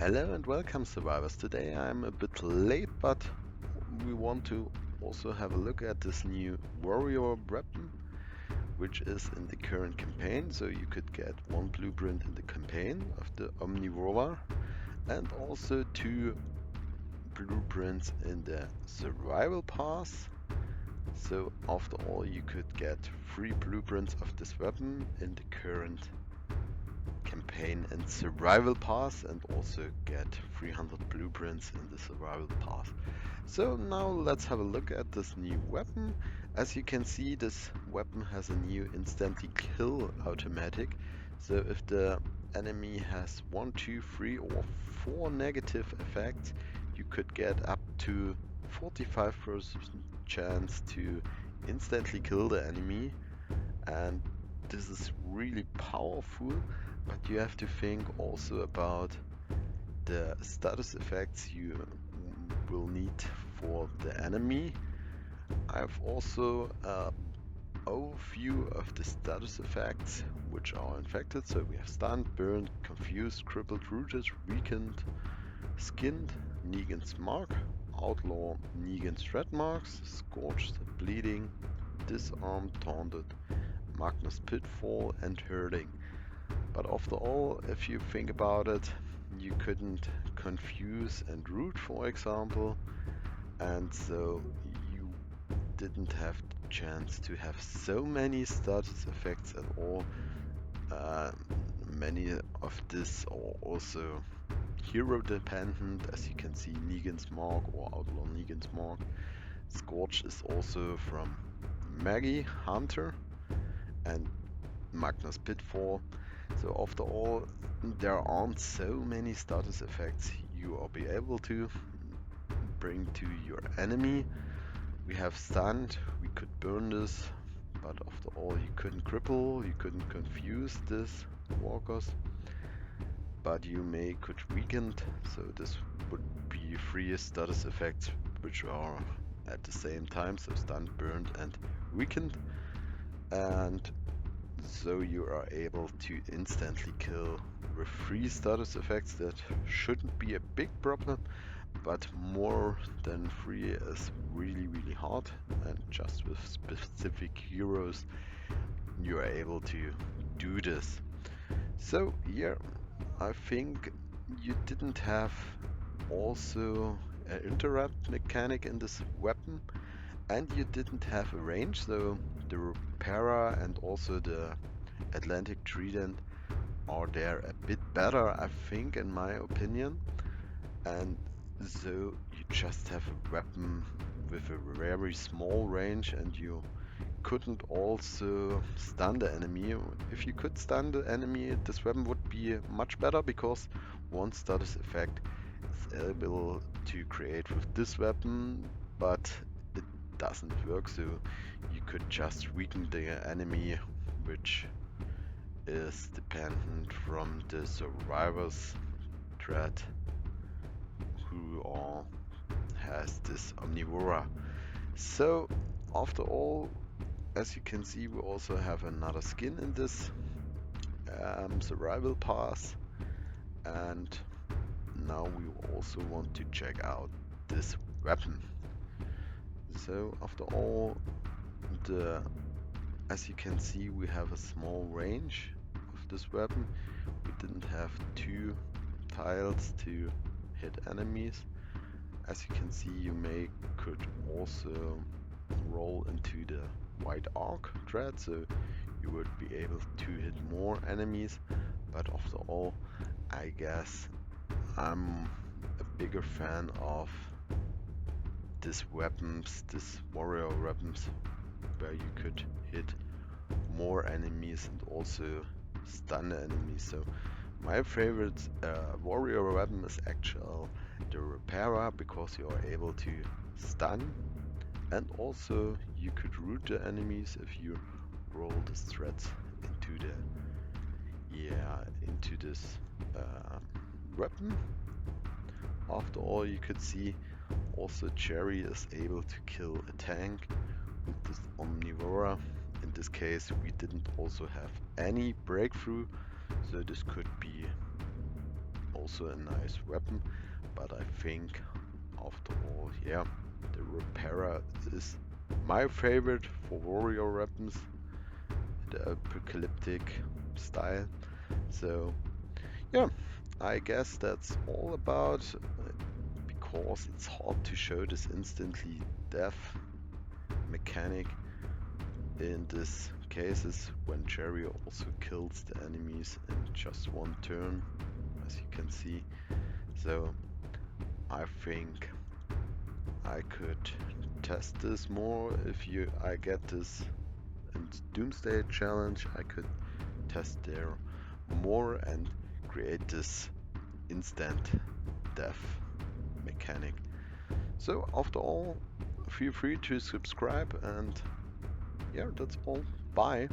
Hello and welcome, survivors. Today I'm a bit late, but we want to also have a look at this new warrior weapon, which is in the current campaign. So you could get one blueprint in the campaign of the Omnivora and also two blueprints in the survival pass. So after all, you could get three blueprints of this weapon in the current campaign and survival pass, and also get 300 blueprints in the survival pass. So now let's have a look at this new weapon. As you can see, this weapon has a new instantly kill automatic. So if the enemy has 1, 2, 3 or 4 negative effects, you could get up to 45% chance to instantly kill the enemy, and this is really powerful. But you have to think also about the status effects you will need for the enemy. I've also overview of the status effects which are infected. So we have stunned, burned, confused, crippled, rooted, weakened, skinned, Negan's mark, outlaw, Negan's threat marks, scorched, bleeding, disarmed, taunted, Magnus pitfall, and hurting. But after all, if you think about it, you couldn't confuse and root, for example, and so you didn't have the chance to have so many status effects at all. Uh, Many of this are also hero dependent, as you can see, Negan's mark or outlaw Negan's mark. Scorch is also from Maggie Hunter and Magnus Pitfall. So after all, there aren't so many status effects you will be able to bring to your enemy. We have stunned, we could burn this, but after all you couldn't cripple, you couldn't confuse this walkers, but you could weakened, so this would be three status effects which are at the same time, so stunned, burned and weakened. And so you are able to instantly kill with three status effects. That shouldn't be a big problem, but more than three is really hard, and just with specific heroes you are able to do this. So yeah, I think you didn't have also an interrupt mechanic in this weapon, and you didn't have a range, so the Repara and also the Atlantic Trident are there a bit better, I think, in my opinion. And so you just have a weapon with a very small range, and you couldn't also stun the enemy. If you could stun the enemy, this weapon would be much better, because one status effect is able to create with this weapon, but it doesn't work, so you could just weaken the enemy, which is dependent from the survivor's threat who are has this Omnivora. So after all, as you can see, we also have another skin in this survival pass, and now we also want to check out this weapon. So after all, the as you can see, we have a small range of this weapon. We didn't have two tiles to hit enemies. As you can see, you could also roll into the white arc thread, so you would be able to hit more enemies. But after all, I guess I'm a bigger fan of these weapons, these warrior weapons, where you could hit more enemies and also stun the enemies. So my favorite warrior weapon is actually the Repara, because you are able to stun, and also you could root the enemies if you roll the threats into this uh, weapon. After all, you could see also Cherry is able to kill a tank with this Omnivora. In this case, we didn't also have any breakthrough, so this could be also a nice weapon, but I think after all, yeah, the Repairer is my favorite for warrior weapons, the apocalyptic style. So yeah, I guess that's all about, because it's hard to show this instantly death mechanic in these cases when Jerry also kills the enemies in just one turn, as you can see. So I think I could test this more. If I get this in Doomsday challenge, I could test there more and create this instant death mechanic. So after all, feel free to subscribe, and yeah, that's all. Bye.